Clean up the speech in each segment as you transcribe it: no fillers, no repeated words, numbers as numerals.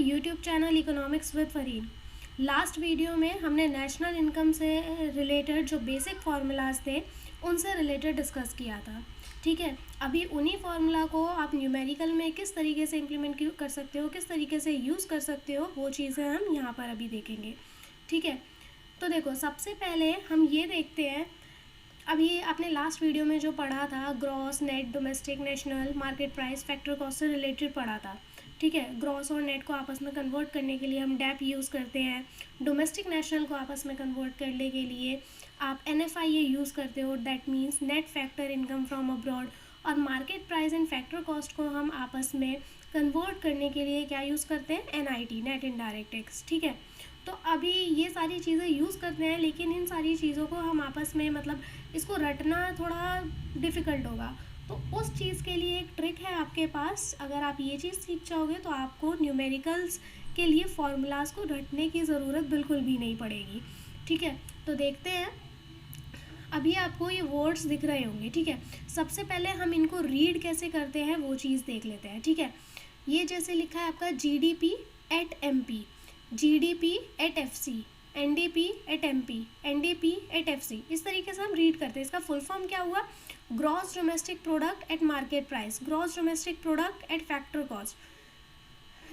YouTube channel economics with Farheen. Last video में हमने national income से रिलेटेड जो बेसिक फार्मूलाज थे उनसे रिलेटेड डिस्कस किया था। ठीक है, अभी उन्हीं फार्मूला को आप न्यूमेरिकल में किस तरीके से इम्प्लीमेंट कर सकते हो, किस तरीके से यूज़ कर सकते हो, वो चीज़ें हम यहाँ पर अभी देखेंगे। ठीक है, तो देखो सबसे पहले हम ये देखते हैं, अभी आपने लास्ट वीडियो में जो पढ़ा था gross, net, domestic, national, market price, factor cost से रिलेटेड पढ़ा था। ठीक है, ग्रॉस और नेट को आपस में कन्वर्ट करने के लिए हम डैप यूज़ करते हैं। डोमेस्टिक नेशनल को आपस में कन्वर्ट करने के लिए आप NFIA यूज़ करते हो, that means net factor income from abroad. और market price and factor cost को हम आपस में कन्वर्ट करने के लिए क्या यूज़ करते हैं, NIT, नेट इनडायरेक्ट टैक्स। ठीक है, तो अभी ये सारी चीज़ें यूज़ करते हैं, लेकिन इन सारी चीज़ों को हम आपस में मतलब इसको रटना थोड़ा डिफ़िकल्ट होगा। तो उस चीज़ के लिए एक ट्रिक है आपके पास। अगर आप ये चीज़ सीख जाओगे तो आपको न्यूमेरिकल्स के लिए फॉर्मूलाज को रटने की ज़रूरत बिल्कुल भी नहीं पड़ेगी। ठीक है, तो देखते हैं। अभी आपको ये वर्ड्स दिख रहे होंगे। ठीक है, सबसे पहले हम इनको रीड कैसे करते हैं वो चीज़ देख लेते हैं। ठीक है, ये जैसे लिखा है आपका GDP at MP, GDP at FC, NDP at MP, NDP at FC, इस तरीके से हम रीड करते हैं। इसका फुल फॉर्म क्या हुआ, gross domestic product at market price, gross domestic product at factor cost,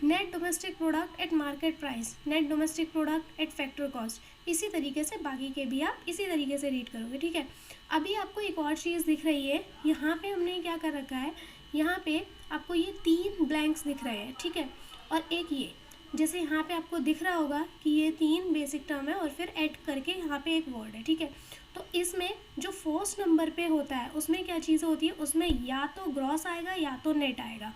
net domestic product at market price, net domestic product at factor cost. इसी तरीके से बाकी के भी आप इसी तरीके से रीड करोगे। ठीक है, अभी आपको एक और चीज़ दिख रही है, यहाँ पे हमने क्या कर रखा है, यहाँ पे आपको ये 3 ब्लैंक्स दिख रहे हैं। ठीक है, और एक ये जैसे यहाँ पे आपको दिख रहा होगा कि ये 3 बेसिक टर्म है और फिर ऐड करके यहाँ पे एक वर्ड है। ठीक है, तो इसमें जो फर्स्ट नंबर पे होता है उसमें क्या चीज़ होती है, उसमें या तो ग्रॉस आएगा या तो नेट आएगा।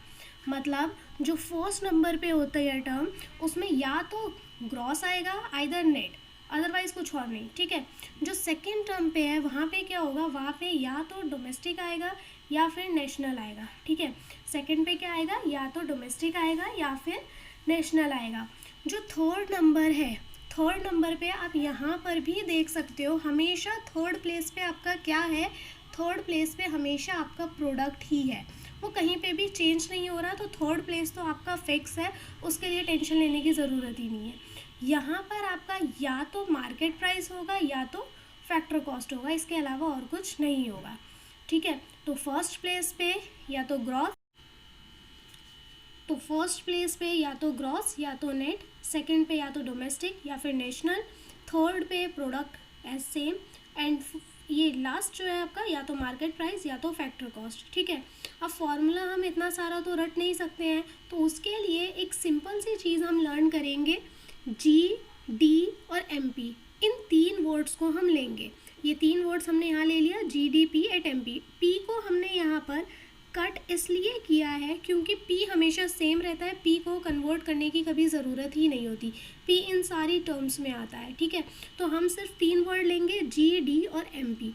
मतलब जो फर्स्ट नंबर पे होता है टर्म उसमें या तो ग्रॉस आएगा आइदर नेट, अदरवाइज कुछ और नहीं। ठीक है, जो सेकेंड टर्म पे है वहाँ पे क्या होगा, वहाँ पे या तो डोमेस्टिक आएगा या फिर नेशनल आएगा। ठीक है, सेकेंड पे क्या आएगा, या तो डोमेस्टिक आएगा या फिर नेशनल आएगा। जो थर्ड नंबर है, थर्ड नंबर पे आप यहाँ पर भी देख सकते हो, हमेशा थर्ड प्लेस पे आपका क्या है, थर्ड प्लेस पे हमेशा आपका प्रोडक्ट ही है, वो कहीं पे भी चेंज नहीं हो रहा। तो थर्ड प्लेस तो आपका फिक्स है, उसके लिए टेंशन लेने की ज़रूरत ही नहीं है। यहाँ पर आपका या तो मार्केट प्राइस होगा या तो फैक्टर कॉस्ट होगा, इसके अलावा और कुछ नहीं होगा। ठीक है, तो फर्स्ट प्लेस पे या तो ग्रॉस, तो फर्स्ट प्लेस पे या तो ग्रॉस या तो नेट, सेकंड पे या तो डोमेस्टिक या फिर नेशनल, थर्ड पे प्रोडक्ट एज सेम, एंड ये लास्ट जो है आपका या तो मार्केट प्राइस या तो फैक्टर कॉस्ट। ठीक है, अब फॉर्मूला हम इतना सारा तो रट नहीं सकते हैं, तो उसके लिए एक सिंपल सी चीज़ हम लर्न करेंगे, GD और MP, इन 3 वर्ड्स को हम लेंगे। ये 3 वर्ड्स हमने यहाँ ले लिया, GDP एट MP। P को हमने यहाँ पर कट इसलिए किया है क्योंकि P हमेशा सेम रहता है, P को कन्वर्ट करने की कभी ज़रूरत ही नहीं होती, P इन सारी टर्म्स में आता है। ठीक है, तो हम सिर्फ 3 वर्ड लेंगे, GD और MP।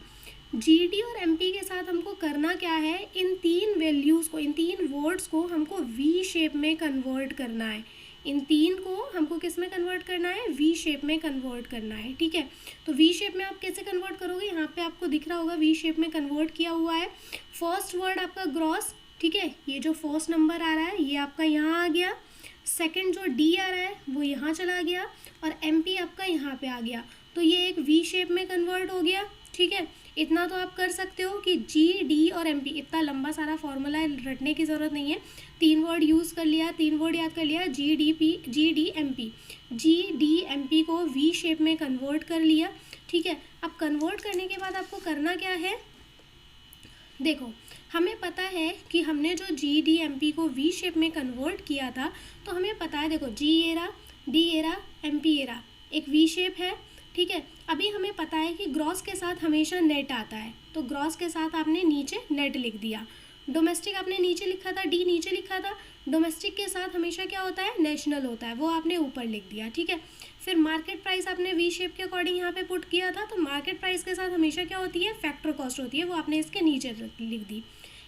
GD और MP के साथ हमको करना क्या है, इन 3 वैल्यूज़ को, इन 3 वर्ड्स को हमको V शेप में कन्वर्ट करना है। इन 3 को हमको किस में कन्वर्ट करना है, V शेप में कन्वर्ट करना है। ठीक है, तो V शेप में आप कैसे कन्वर्ट करोगे, यहाँ पे आपको दिख रहा होगा V शेप में कन्वर्ट किया हुआ है। फर्स्ट वर्ड आपका ग्रॉस, ठीक है, ये जो फर्स्ट नंबर आ रहा है ये आपका यहाँ आ गया, सेकंड जो D आ रहा है वो यहाँ चला गया, और MP आपका यहाँ पे आ गया, तो ये एक V शेप में कन्वर्ट हो गया। ठीक है, इतना तो आप कर सकते हो कि GD और MP, इतना लंबा सारा फॉर्मूला रटने की ज़रूरत नहीं है, 3 वर्ड यूज़ कर लिया, 3 वर्ड याद कर लिया, GD MP को V शेप में कन्वर्ट कर लिया। ठीक है, अब कन्वर्ट करने के बाद आपको करना क्या है, देखो हमें पता है कि हमने जो GD MP को V शेप में कन्वर्ट किया था, तो हमें पता है, देखो G era, D era, MP era, एक V शेप है। ठीक है, अभी हमें पता है कि ग्रॉस के साथ हमेशा नेट आता है, तो ग्रॉस के साथ आपने नीचे नेट लिख दिया, डोमेस्टिक आपने नीचे लिखा था, D नीचे लिखा था, डोमेस्टिक के साथ हमेशा क्या होता है, नेशनल होता है, वो आपने ऊपर लिख दिया। ठीक है, फिर मार्केट प्राइस आपने V शेप के अकॉर्डिंग यहाँ पे पुट किया था, तो मार्केट प्राइस के साथ हमेशा क्या होती है, फैक्टर कॉस्ट होती है, वो आपने इसके नीचे लिख दी।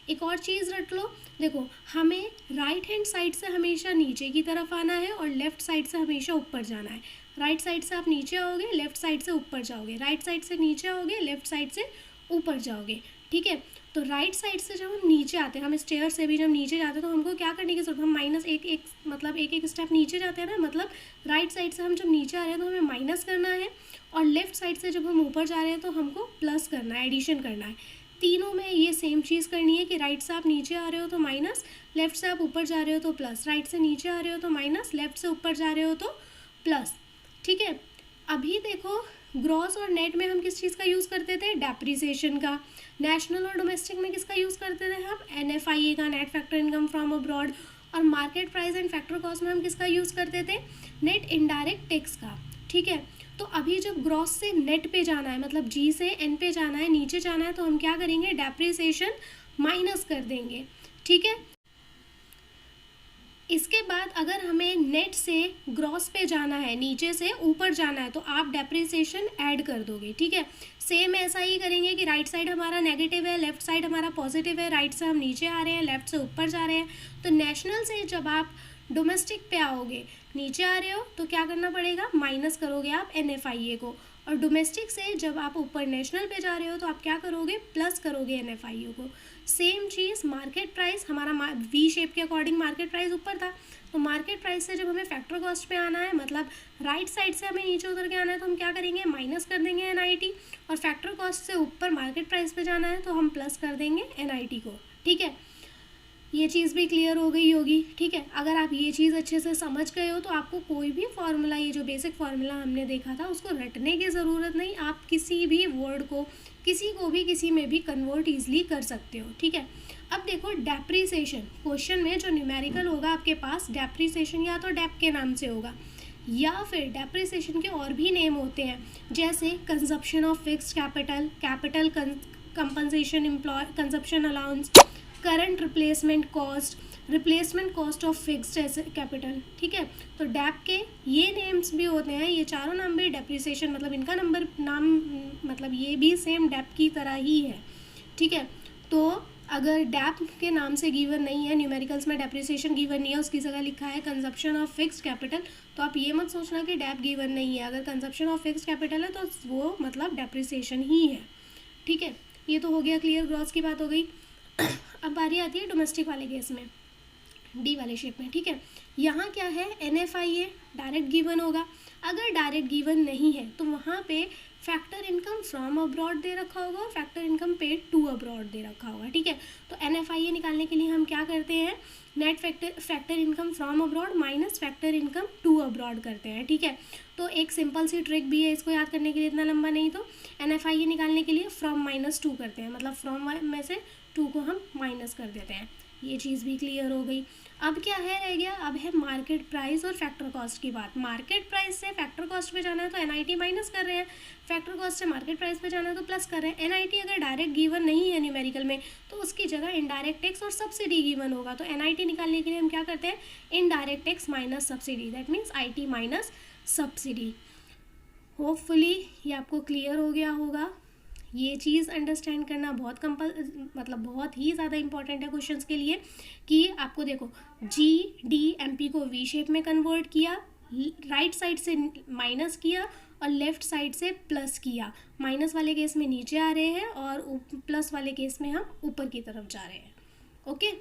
एक और चीज़ रट लो, देखो हमें राइट हैंड साइड से हमेशा नीचे की तरफ आना है और लेफ़्ट साइड से हमेशा ऊपर जाना है। राइट साइड से आप नीचे आओगे, लेफ़्ट साइड से ऊपर जाओगे, राइट साइड से नीचे आओगे, लेफ़्ट साइड से ऊपर जाओगे। ठीक है, तो राइट साइड से जब हम नीचे आते हैं, हम स्टेयर से भी जब नीचे जाते हैं तो हमको क्या करने की जरूरत है, हम माइनस एक मतलब एक स्टेप नीचे जाते हैं ना, मतलब राइट साइड से हम जब नीचे आ रहे हैं तो हमें माइनस करना है, और लेफ्ट साइड से जब हम ऊपर जा रहे हैं तो हमको प्लस करना है, एडिशन करना है। तीनों में ये सेम चीज़ करनी है कि राइट से आप नीचे आ रहे हो तो माइनस, लेफ्ट से आप ऊपर जा रहे हो तो प्लस, राइट से नीचे आ रहे हो तो माइनस, लेफ्ट से ऊपर जा रहे हो तो प्लस। ठीक है, अभी देखो ग्रॉस और नेट में हम किस चीज़ का यूज़ करते थे, डेप्रिसिएशन का। नेशनल और डोमेस्टिक में किसका यूज़ करते थे हम, NFIA का, net factor income from abroad. और market price and factor cost में हम किसका यूज़ करते थे, नेट इनडायरेक्ट टैक्स का। ठीक है, तो अभी जब ग्रॉस से नेट पे जाना है, मतलब G से N पे जाना है, नीचे जाना है, तो हम क्या करेंगे, डेप्रिसिएशन माइनस कर देंगे। ठीक है, इसके बाद अगर हमें नेट से ग्रॉस पे जाना है, नीचे से ऊपर जाना है, तो आप डेप्रिसिएशन ऐड कर दोगे। ठीक है, सेम ऐसा ही करेंगे कि राइट साइड हमारा नेगेटिव है, लेफ्ट साइड हमारा पॉजिटिव है, राइट से हम नीचे आ रहे हैं, लेफ्ट से ऊपर जा रहे हैं। तो नेशनल से जब आप डोमेस्टिक पे आओगे, नीचे आ रहे हो तो क्या करना पड़ेगा, माइनस करोगे आप NFIA को, और डोमेस्टिक से जब आप ऊपर नेशनल पे जा रहे हो तो आप क्या करोगे, प्लस करोगे NFIA को। सेम चीज़ मार्केट प्राइस, हमारा V शेप के अकॉर्डिंग मार्केट प्राइस ऊपर था, तो मार्केट प्राइस से जब हमें फैक्टर कॉस्ट पे आना है, मतलब राइट साइड से हमें नीचे उतर के आना है, तो हम क्या करेंगे, माइनस कर देंगे NIT, और फैक्टर कॉस्ट से ऊपर मार्केट प्राइस पे जाना है तो हम प्लस कर देंगे NIT को। ठीक है, ये चीज़ भी क्लियर हो गई होगी। ठीक है, अगर आप ये चीज़ अच्छे से समझ गए हो तो आपको कोई भी फार्मूला, ये जो बेसिक फार्मूला हमने देखा था, उसको रटने की ज़रूरत नहीं, आप किसी भी वर्ड को किसी को भी किसी में भी कन्वर्ट ईजिली कर सकते हो। ठीक है, अब देखो डेप्रिसिएशन, क्वेश्चन में जो न्यूमेरिकल होगा आपके पास, डेप्रिसिएशन या तो डेप के नाम से होगा, या फिर डेप्रिसिएशन के और भी नेम होते हैं, जैसे consumption of fixed capital, capital compensation, employ consumption allowance, current replacement cost of fixed capital. ठीक है, तो डैप के ये नेम्स भी होते हैं, ये चारों नाम भी डेप्रिसिएशन, मतलब इनका नाम मतलब ये भी सेम डैप की तरह ही है। ठीक है, तो अगर डैप के नाम से गिवन नहीं है, न्यूमेरिकल्स में डेप्रिसिएशन गिवन नहीं है, उसकी जगह लिखा है कंजप्शन ऑफ फिक्स्ड कैपिटल, तो आप ये मत सोचना कि डैप गिवन नहीं है। अगर कंजप्शन ऑफ फिक्स्ड कैपिटल है तो वो मतलब डेप्रिसिएशन ही है। ठीक है, ये तो हो गया क्लियर, ग्रॉस की बात हो गई। अब बारी आती है डोमेस्टिक वाले केस में, डी वाले शेप में। ठीक है, यहाँ क्या है, NFIA डायरेक्ट गिवन होगा। अगर डायरेक्ट गिवन नहीं है तो वहाँ पे फैक्टर इनकम फ्रॉम अब्रॉड दे रखा होगा और factor income paid to abroad दे रखा होगा। ठीक है, तो NFIA निकालने के लिए हम क्या करते हैं, net factor income from abroad minus factor income to abroad करते हैं। ठीक है, तो एक सिंपल सी ट्रिक भी है, इसको याद करने के लिए इतना लंबा नहीं, तो NFIA निकालने के लिए फ्रॉम -2 करते हैं, मतलब फ्रॉम में से 2 को हम माइनस कर देते हैं। ये चीज़ भी क्लियर हो गई। अब क्या है, रह गया, अब है मार्केट प्राइस और फैक्टर कॉस्ट की बात। मार्केट प्राइस से फैक्टर कॉस्ट पे जाना है तो NIT माइनस कर रहे हैं, फैक्टर कॉस्ट से मार्केट प्राइस पे जाना है तो प्लस कर रहे हैं। NIT अगर डायरेक्ट गिवन नहीं है न्यूमेरिकल में तो उसकी जगह इनडायरेक्ट टैक्स और सब्सिडी गिवन होगा, तो NIT निकालने के लिए हम क्या करते हैं, indirect tax minus subsidy, that means IT minus subsidy. Hopefully ये आपको क्लियर हो गया होगा। ये चीज़ अंडरस्टैंड करना बहुत मतलब बहुत ही ज़्यादा इंपॉर्टेंट है क्वेश्चंस के लिए, कि आपको देखो GDMP को V शेप में कन्वर्ट किया, राइट साइड से माइनस किया और लेफ्ट साइड से प्लस किया। माइनस वाले केस में नीचे आ रहे हैं और प्लस वाले केस में हम ऊपर की तरफ जा रहे हैं। ओके,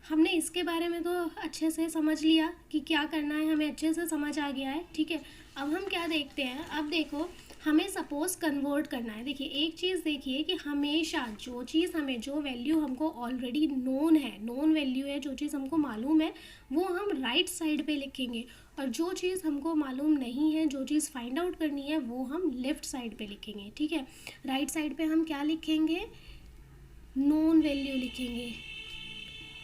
हमने इसके बारे में तो अच्छे से समझ लिया कि क्या करना है, हमें अच्छे से समझ आ गया है। ठीक है, अब हम क्या देखते हैं, अब देखो हमें सपोज कन्वर्ट करना है। देखिए एक चीज़ देखिए कि हमेशा जो चीज़ हमें, जो वैल्यू हमको ऑलरेडी नोन है, नोन वैल्यू है, जो चीज़ हमको मालूम है वो हम राइट साइड पे लिखेंगे, और जो चीज़ हमको मालूम नहीं है, जो चीज़ फाइंड आउट करनी है, वो हम लेफ्ट साइड पे लिखेंगे। ठीक है, राइट साइड पे हम क्या लिखेंगे, नोन वैल्यू लिखेंगे।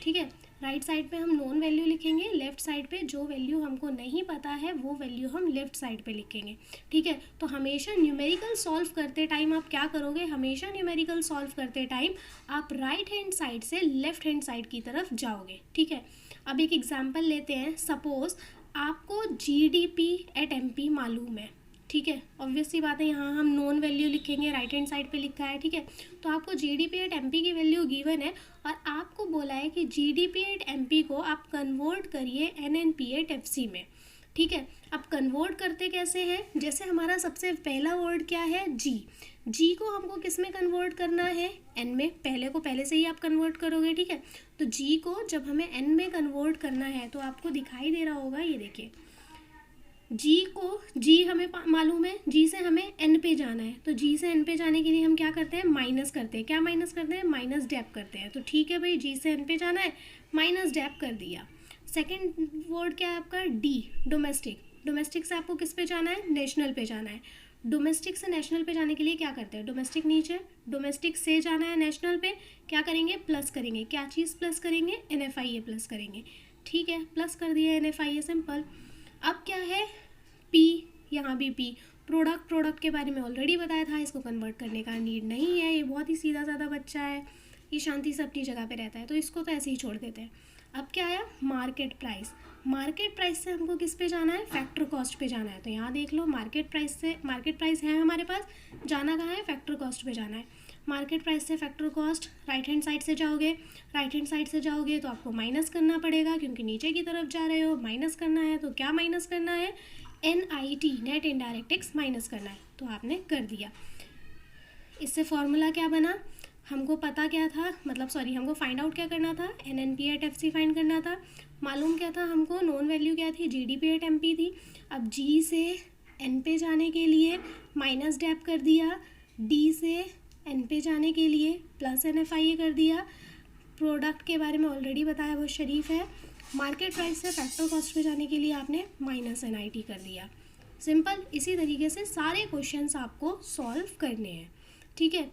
ठीक है, राइट साइड पे हम नोन वैल्यू लिखेंगे, लेफ्ट साइड पे जो वैल्यू हमको नहीं पता है वो वैल्यू हम लेफ्ट साइड पे लिखेंगे। ठीक है, तो हमेशा न्यूमेरिकल सॉल्व करते टाइम आप क्या करोगे, हमेशा न्यूमेरिकल सॉल्व करते टाइम आप राइट हैंड साइड से लेफ्ट हैंड साइड की तरफ जाओगे। ठीक है, अब एक एग्जाम्पल लेते हैं। सपोज आपको GDP एट MP मालूम है। ठीक है, ऑब्वियस सी बात है, यहाँ हम नोन वैल्यू लिखेंगे, राइट हैंड साइड पे लिखा है। ठीक है, तो आपको GDP एट MP की वैल्यू गिवन है और आपको बोला है कि GDP एट MP को आप कन्वर्ट करिए NNP एट FC में। ठीक है। अब कन्वर्ट करते कैसे हैं, जैसे हमारा सबसे पहला वर्ड क्या है, जी। जी को हमको किस में कन्वर्ट करना है, एन में। पहले को पहले से ही आप कन्वर्ट करोगे, ठीक है। तो जी को जब हमें एन में कन्वर्ट करना है तो आपको दिखाई दे रहा होगा, ये देखिए जी हमें मालूम है, जी से हमें एन पे जाना है। तो जी से एन पे जाने के लिए हम क्या करते हैं, माइनस करते हैं। क्या माइनस करते हैं, माइनस डैप करते हैं। तो ठीक है भाई, जी से एन पे जाना है, माइनस डैप कर दिया। सेकंड वर्ड क्या है आपका, डी, डोमेस्टिक। डोमेस्टिक से आपको किस पे जाना है, नेशनल पे जाना है। डोमेस्टिक से नेशनल पे जाने के लिए क्या करते हैं, डोमेस्टिक नीचे, डोमेस्टिक से जाना है नेशनल पे, क्या करेंगे, प्लस करेंगे। क्या चीज़ प्लस करेंगे, NFIA प्लस करेंगे। ठीक है, प्लस कर दिया NFIA, सिंपल। अब क्या है, पी, यहाँ भी पी। प्रोडक्ट के बारे में ऑलरेडी बताया था, इसको कन्वर्ट करने का नीड नहीं है, ये बहुत ही सीधा साधा बच्चा है, ये शांति से अपनी जगह पे रहता है, तो इसको तो ऐसे ही छोड़ देते हैं। अब क्या आया, मार्केट प्राइस। मार्केट प्राइस से हमको किस पे जाना है, फैक्टर कॉस्ट पे जाना है। तो यहाँ देख लो, मार्केट प्राइस है हमारे पास, जाना कहाँ है, फैक्टर कॉस्ट पे जाना है। मार्केट प्राइस से factor cost, right hand side से जाओगे तो आपको माइनस करना पड़ेगा, क्योंकि नीचे की तरफ जा रहे हो, माइनस करना है। तो क्या माइनस करना है, NIT, net indirect tax minus करना है। तो आपने कर दिया। इससे फॉर्मूला क्या बना, हमको पता क्या था, हमको फाइंड आउट क्या करना था, NNP/FC फाइंड करना था। मालूम क्या था हमको, नॉन वैल्यू क्या थी, GDP/MP थी। अब G से N पे जाने के लिए माइनस डैप कर दिया, D से N पे जाने के लिए प्लस NFIA कर दिया। प्रोडक्ट के बारे में ऑलरेडी बताया, वो शरीफ है। मार्केट प्राइस से फैक्टर कॉस्ट पे जाने के लिए आपने माइनस NIT कर दिया। सिंपल, इसी तरीके से सारे क्वेश्चंस आपको सॉल्व करने हैं, ठीक है।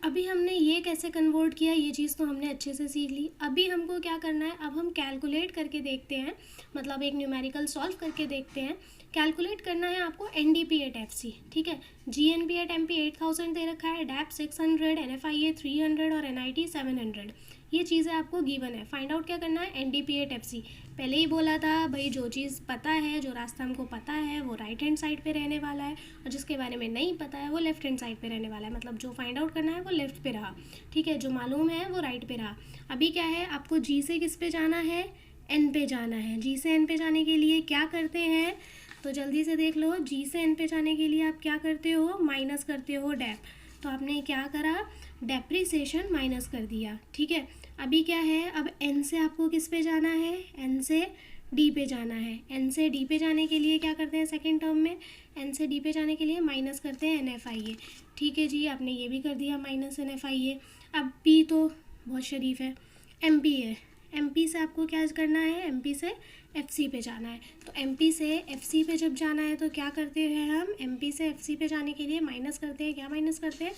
अभी हमने ये कैसे कन्वर्ट किया, ये चीज़ तो हमने अच्छे से सीख ली। अभी हमको क्या करना है, अब हम कैलकुलेट करके देखते हैं, मतलब एक न्यूमेरिकल सॉल्व करके देखते हैं। कैलकुलेट करना है आपको NDP/FC, ठीक है। GNP/MP 8000 दे रखा है, DAP 600, NFIA 300 और NIT 700। ये चीज़ें आपको गिवन है। फाइंड आउट क्या करना है, NDP/FC। पहले ही बोला था भाई, जो चीज़ पता है, जो रास्ता हमको पता है, वो राइट हैंड साइड पे रहने वाला है, और जिसके बारे में नहीं पता है वो लेफ्ट हैंड साइड पे रहने वाला है। मतलब जो फाइंड आउट करना है वो लेफ्ट पे रहा, ठीक है, जो मालूम है वो राइट पे रहा। अभी क्या है, आपको जी से किस पे जाना है, एन पे जाना है। जी से एन पे जाने के लिए क्या करते हैं, तो जल्दी से देख लो, जी से एन पे जाने के लिए आप क्या करते हो, माइनस करते हो डैप। तो आपने क्या करा, डेप्रिसिएशन माइनस कर दिया, ठीक है। अभी क्या है, अब एन से आपको किस पे जाना है, एन से डी पे जाना है। एन से डी पे जाने के लिए क्या करते हैं, सेकेंड टर्म में एन से डी पे जाने के लिए माइनस करते हैं NFIA, ठीक है जी, आपने ये भी कर दिया माइनस NFIA। अब पी तो बहुत शरीफ है, MP है, MP से आपको क्या करना है, MP से FC पे जाना है। तो MP से FC पे जब जाना है तो क्या करते हैं हम, MP से FC पे जाने के लिए माइनस करते हैं, क्या माइनस करते हैं,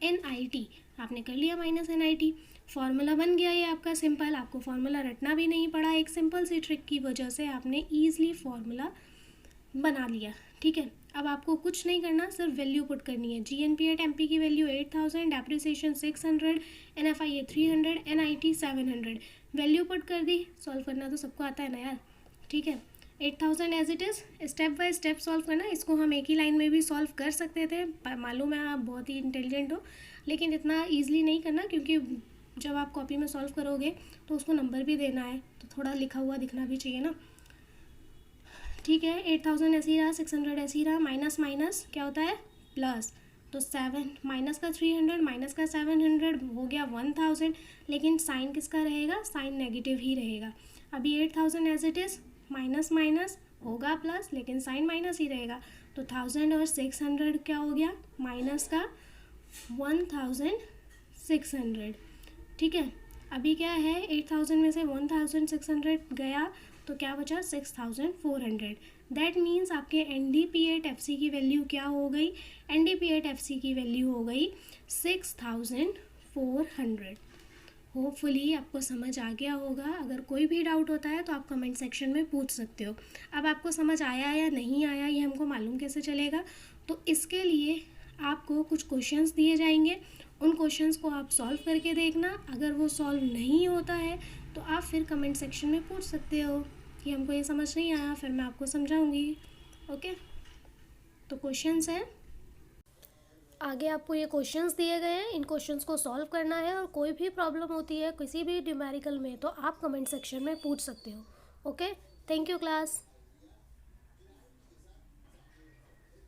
NIT। आपने कर लिया माइनस NIT, फॉर्मूला बन गया ये आपका सिंपल। आपको फॉर्मूला रटना भी नहीं पड़ा, एक सिंपल सी ट्रिक की वजह से आपने ईजिली फॉर्मूला बना लिया, ठीक है। अब आपको कुछ नहीं करना, सिर्फ वैल्यू पुट करनी है। GNP/MP की value 8000, depreciation 600, NFIA 300, NIT 700। Value put कर दी, सॉल्व करना तो सबको आता है ना यार, ठीक है। 8000 as it is, step by step solve करना। इसको हम एक ही लाइन में भी सॉल्व कर सकते थे, मालूम है आप बहुत ही इंटेलिजेंट हो, लेकिन इतना ईजिली नहीं करना, क्योंकि जब आप कॉपी में सॉल्व करोगे तो उसको नंबर भी देना है, तो थोड़ा लिखा हुआ दिखना भी चाहिए ना, ठीक है। 8000 ऐसे ही रहा, 600 ऐसे ही रहा, माइनस माइनस क्या होता है, प्लस। तो 7 माइनस का 300 माइनस का 700 हो गया 1000, लेकिन साइन किसका रहेगा, साइन नेगेटिव ही रहेगा। अभी 8000 as it is, minus minus होगा प्लस, लेकिन साइन माइनस ही रहेगा। तो 1000 और 600 क्या हो गया, माइनस का 1600, ठीक है। अभी क्या है, 8000 में से 1600 गया तो क्या बचा, 6400। दैट मीन्स आपके NDP/FC की वैल्यू क्या हो गई, NDP/FC की वैल्यू हो गई 6400। होपफुली आपको समझ आ गया होगा। अगर कोई भी डाउट होता है तो आप कमेंट सेक्शन में पूछ सकते हो। अब आपको समझ आया या नहीं आया ये हमको मालूम कैसे चलेगा, तो इसके लिए आपको कुछ क्वेश्चंस दिए जाएंगे, उन क्वेश्चंस को आप सॉल्व करके देखना। अगर वो सॉल्व नहीं होता है तो आप फिर कमेंट सेक्शन में पूछ सकते हो कि हमको ये समझ नहीं आया, फिर मैं आपको समझाऊंगी, ओके। तो क्वेश्चंस है, आगे आपको ये क्वेश्चंस दिए गए हैं, इन क्वेश्चंस को सॉल्व करना है और कोई भी प्रॉब्लम होती है किसी भी न्यूमेरिकल में तो आप कमेंट सेक्शन में पूछ सकते हो। Okay, thank you class.